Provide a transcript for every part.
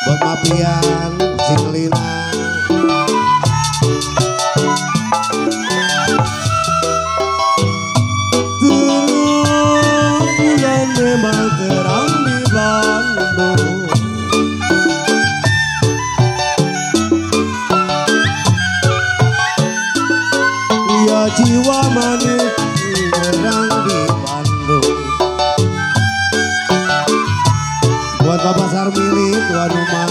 buat mapian Cinglina. Terang bulan memang terang di Bandung. Ya jiwa manis terang di Bandung. Buat Bapak Sarmili tuan rumah.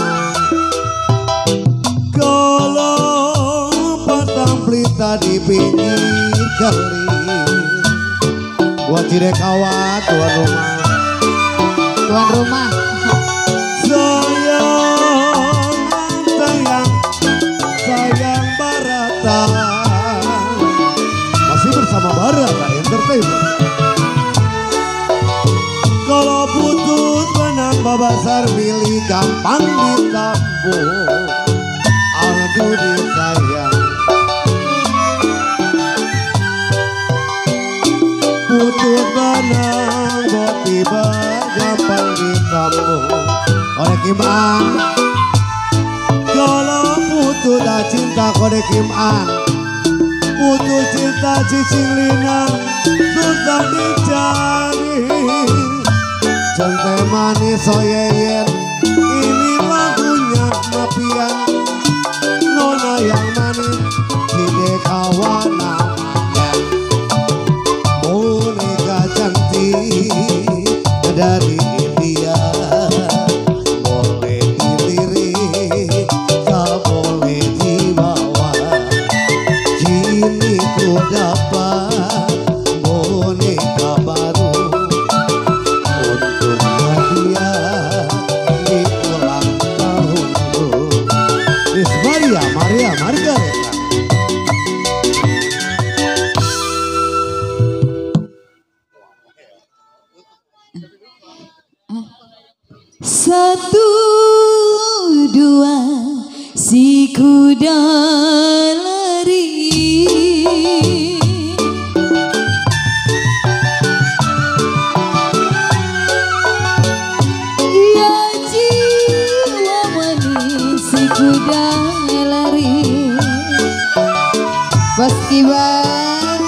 Kalau Patang Pelita di pinggir kali. Buat Cidekawa tuan rumah. Tuan rumah. Sayang Barata. Masih bersama Barata Entertainment. Kalau putus benang Bapak Sarmili gampang ditampung. Aduh disayang. Putus benang buat tiba gampang ditampung. Oleh Kim An. Kalau putus dah cinta kode Kim An. Putus cinta Cinglina susah dicari. Centai manis soyeyen ini lagunya mapian. Nona yang manis Cidekawa namanya. Boneka cantik dari India. Boleh dilirik, tak boleh dibawa. Kini ku dapat boneka baru untuk hadiah di ulang tahunku. Miss Maria Margareta. Satu dua si kuda lari. Ya jiwa manis si kuda lari. Bos Kibar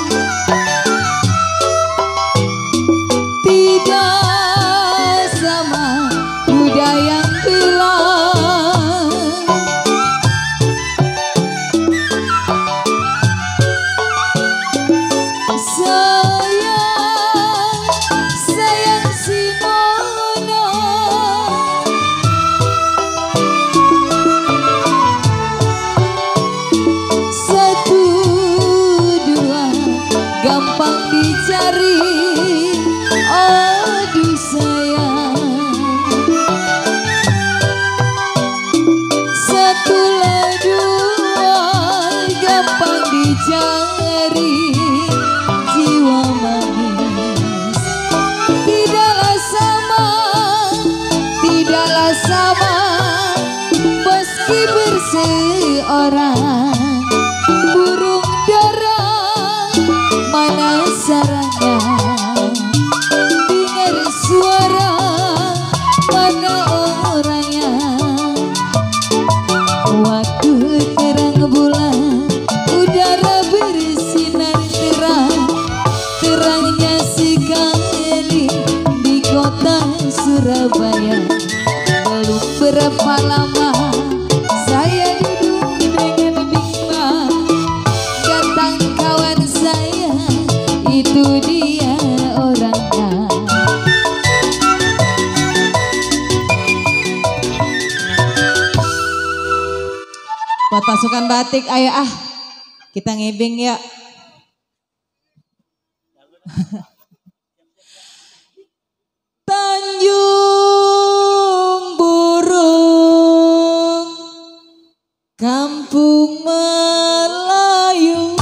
tidak sama kuda yang hilang. Sayang si Nona. Satu dua gampang dicari. Aduh sayang. Satu dua gampang dicari. Jiwa manis tidaklah sama meski berseorang. Burung dara mana sarangnya. Dengar suara mana orangnya. Waktu terang bulan udara bersinar terang. Terangnya sekali di kota Surabaya. Belum berapa lama saya duduk dengan bimbang. Datang kawan saya, itu dia orangnya. Buat pasukan batik, ayo kita ngebeng ya. Tanjung Burung, Kampung Melayu.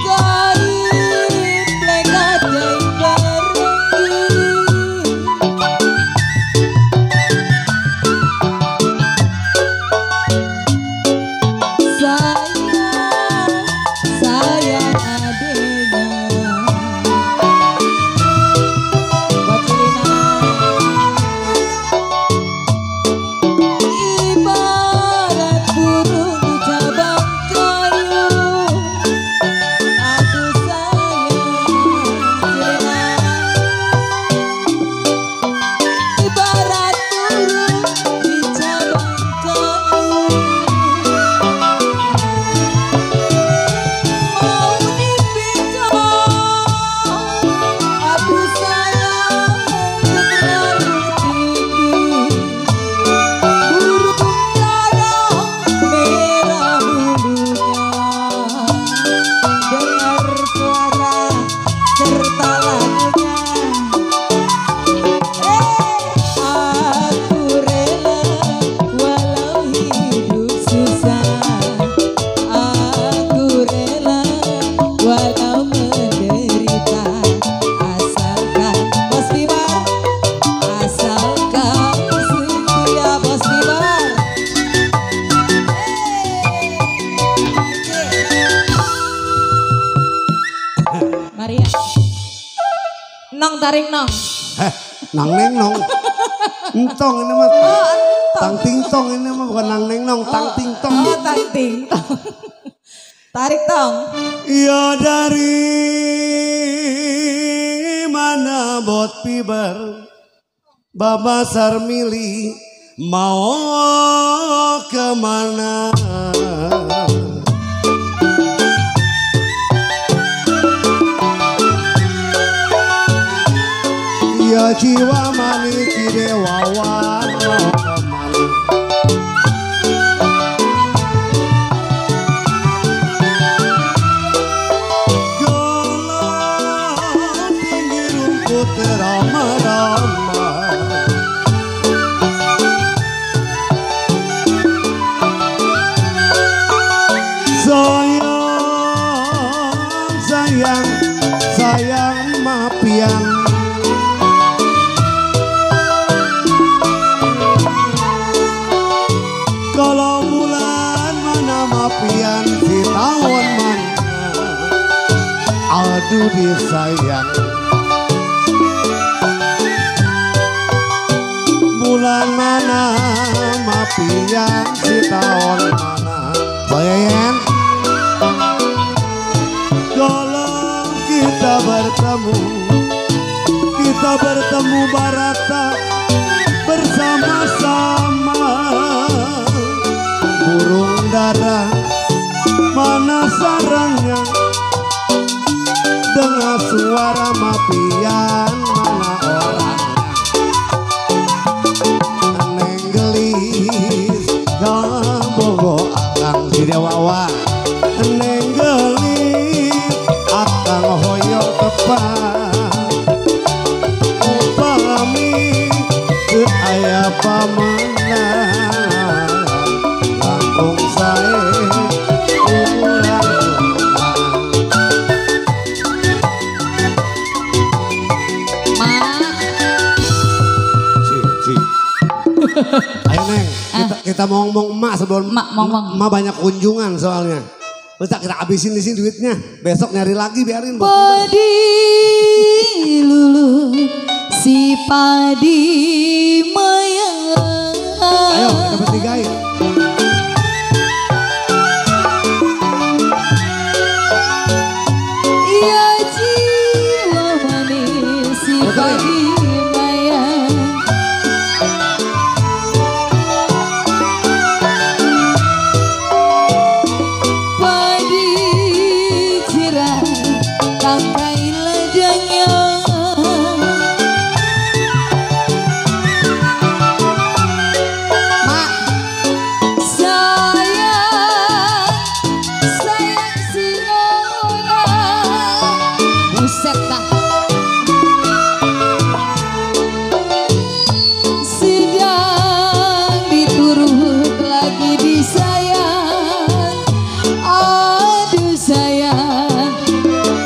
Kain plekat yang baru. Nong tarik nong. Nang neng nong. Entong ini mah. Oh, Tang ting tong ini mah bukan nang neng nong, tang ting tong. Oh, tang ting tong. Tarik tong. Ya dari mana bot piber Baba Sarmili mau kemana? Ya jiwa manis dewawan mau kemana? Galau tinggi rumput ramah-ramah. Sayang mapian. Kalau bulan mana mapian si tahun mana. Aduh disayang. Bulan mana mapian si tahun mana. Bayan. Kalau kita bertemu barata bersama-sama. Burung dara mana sarangnya, dengar suara mapian mana orangnya. Neng gelis gambogo akang si dewawa. Neng gelis akang hoyong tepat. Upami ke ayah pamanah langkung sae ulang ayo Neng, kita mau ngomong emak sebelum emak banyak kunjungan soalnya. Terus kita habisin di sini duitnya. Besok nyari lagi biarin. Padi lulu si padi mayang. Ayo kita bertigain. Ya jiwa manis si padi mayang. Padi cirah tangkai ledanya. Mak, sayang si Nona. Buset dah. Sedang diturut lagi disayang. Aduh sayang,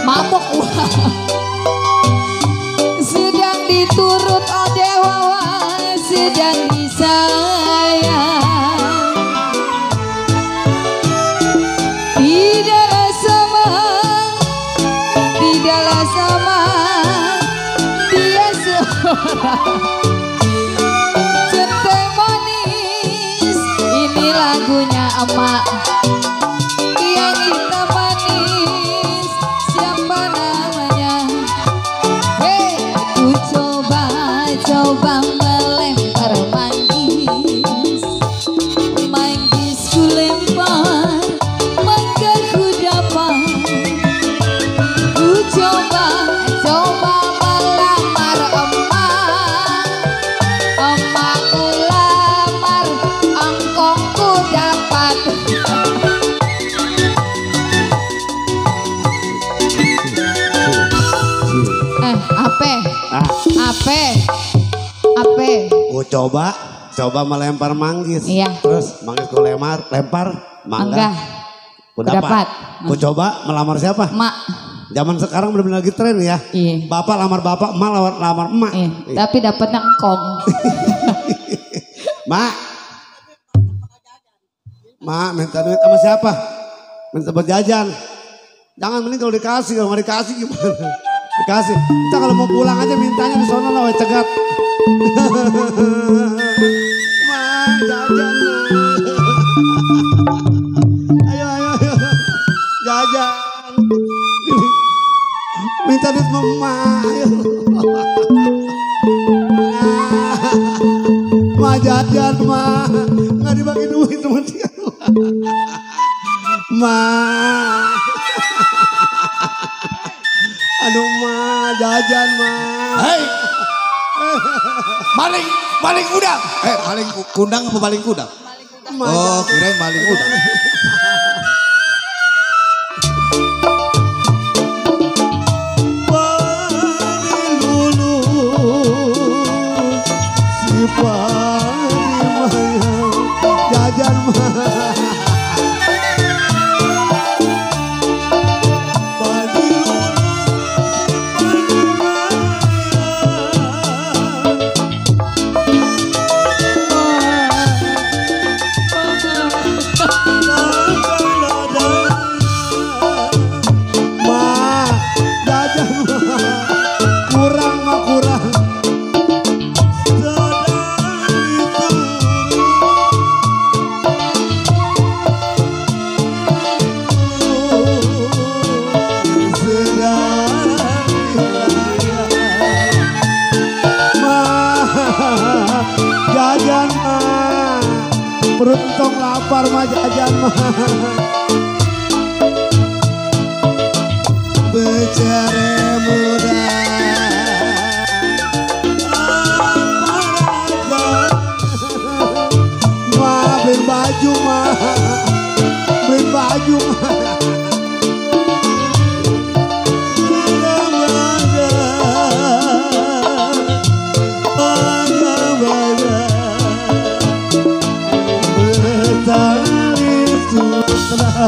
mabok wah. Sedang diturut oleh wawa, sedang disayang. Tidaklah sama dia seorang centeng manis. Ini lagunya emak yang hitam manis. Siapa namanya? Hei, ku coba melempar manggis. Manggis ku lempar, maka ku dapat. Ku coba melamar emak. Emak ku lamar, angkong ku dapat. Ape? Ku coba melempar manggis. Iya. Terus manggis ku lempar mangga. Ku dapat. Ku coba melamar siapa? Mak. Zaman sekarang benar-benar lagi tren ya. Iya. Bapak lamar bapak, emak lamar emak. Iya. Tapi dapatnya engkong. Mak, minta duit sama siapa? Minta buat jajan. Jangan, mending kalau dikasih, kalau nggak dikasih gimana? Dikasih. Kita kalau mau pulang aja mintanya di sono lah, cegat. Ma, jajan. Ayo, ayo, ayo. Jajan. Minta duit mama. Ayo. Ma, jajan, ma. Nggak dibagi duit sama dia. Ma. Aduh ma, jajan ma. Hei, maling udang. Maling kundang apa maling kudang? Oh, kirain maling udang. Panilulu, si Panimaya, jajan ma. Jajan mah, perut tong lapar mah jajan mah. Becere muda, mah beli baju mah, beli baju mah. Tali sutra